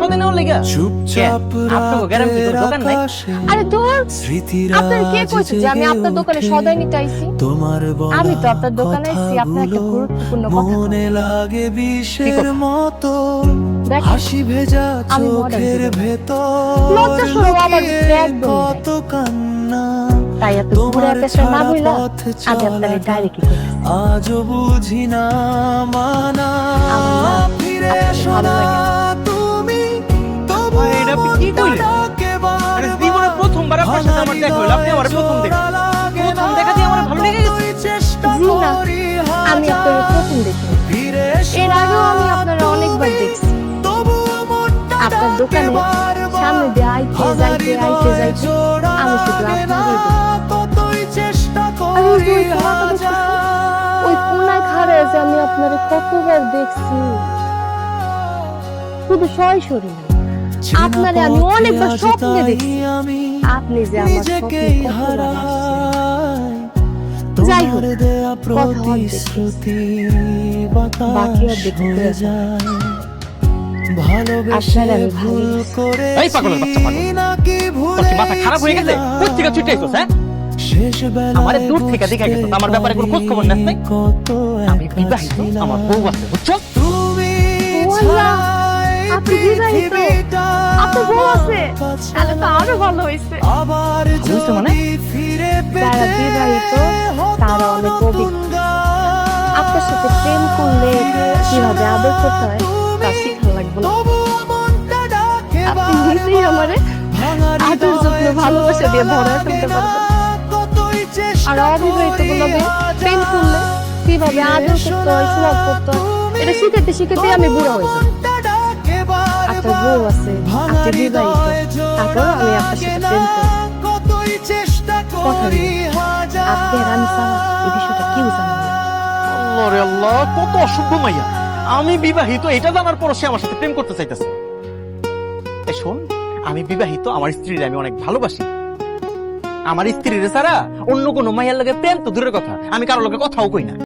পদে নেওয়ার লেগা আপনাকে গ্যারান্টি দোকান নাই। আরে ধর, আপনার কে কইছে যে আমি আপনার দোকানে সদাই নিতে আইছি? আমি তো আপনার দোকানে আইছি আপনার একটা গুরুত্বপূর্ণ কথা দেখেন, হাসি ভেজা আমি মডেল চোখের জীবন। ভেতর লজ্জা শরম আমার ভিতরে একদম নাই। কত কান্না তাই এত ঘুরে পেশা না বইলা আমি আপনার ডাইরেক্টলি কইছি আজও বুঝি না মানা আমার ফিরে আপনাকে এসো ভালো না লাগে। তুমি তবু ভাই, এটা আপনি কি কইলেন? মনটাকে আরে বারবার জীবনে প্রথমবার আপনার সাথে আমার দেখা হলো, আপনি আমার প্রথম দেখা। প্রথম দেখা দিয়ে আমার ভালো লেগে গেছে। চেষ্টা জি না, করি আমি আপনার প্রথম দেখি। ফিরে এসো এর আগেও আমি আপনার অনেকবার দেখছি তবু মনটা আপনার দোকানে সামনে দিয়ে আইতে যাইতে আমি শুধু আপনারই দেখি। কতই চেষ্টা আমি ওই করি কোনাটা দেখছি, ওই কোনায় খাড়া আছে আমি আপনারে কতবার দেখছি, শুধু সরাসরি না, আপনারে আমি অনেকবার স্বপ্নে দেখছি। আপনি যে আমার স্বপ্নে কতবার আসছেন। যাই হোক, কথা অর্ধেক বাকি অর্ধেক হয়ে যায়। আপনার আমি ভালোবাসি। এই পাগলের বাচ্চা পাগল, তোর কি মাথা খারাপ হয়ে গেছে? কোথা থেকে ছুটে আইছস? হ্যাঁ, আমারে দূর থেকে দেখা গেছে, আমার ব্যাপারে কোনো খোঁজ খবর নেস নাই। আমি বিবাহিত, আমার বউ আছে, বুঝছো? ওয়াল্লাহ, আপনি বিবাহিত? আপনার বউ আছে? তাহলে তো আরো ভালো হয়েছে। হইছে মানে? যারা বিবাহিত তারা অনেক অভিজ্ঞ। আপনার সাথে প্রেম করলে কিভাবে আদর করতে হয় তা শিখা লাগবে না। আপনি নিজেই আমারে আদর যত্ন ভালোবাসা দিয়ে ভরা ফেলতে পারবেন। আর অবিবাহিত গুলোকে প্রেম করলে কিভাবে আদর করতে হয়, সোহাগ করতে হয়, এটা শিখাতে শিখাতে আমি বুড়া হয়ে যাবো। আপনার বউ আছে, আপনি বিবাহিত, তারপর আমি আপনার সাথে প্রেম করি। কথা দিই, আপনি আর আমি ছাড়া এই বিষয়টা কেউ জানে না। আল্লাহ রে আল্লাহ, কত অসভ্য মাইয়া। আমি বিবাহিত এটা জানার পর সে আমার সাথে প্রেম করতে চাইতেছে। এই শোন, আমি বিবাহিত, আমার স্ত্রীর আমি অনেক ভালোবাসি। আমার স্ত্রীর ছাড়া অন্য কোনো মাইয়ার লগে প্রেম তো দূরের কথা, আমি কারোর লগে কথাও কই না।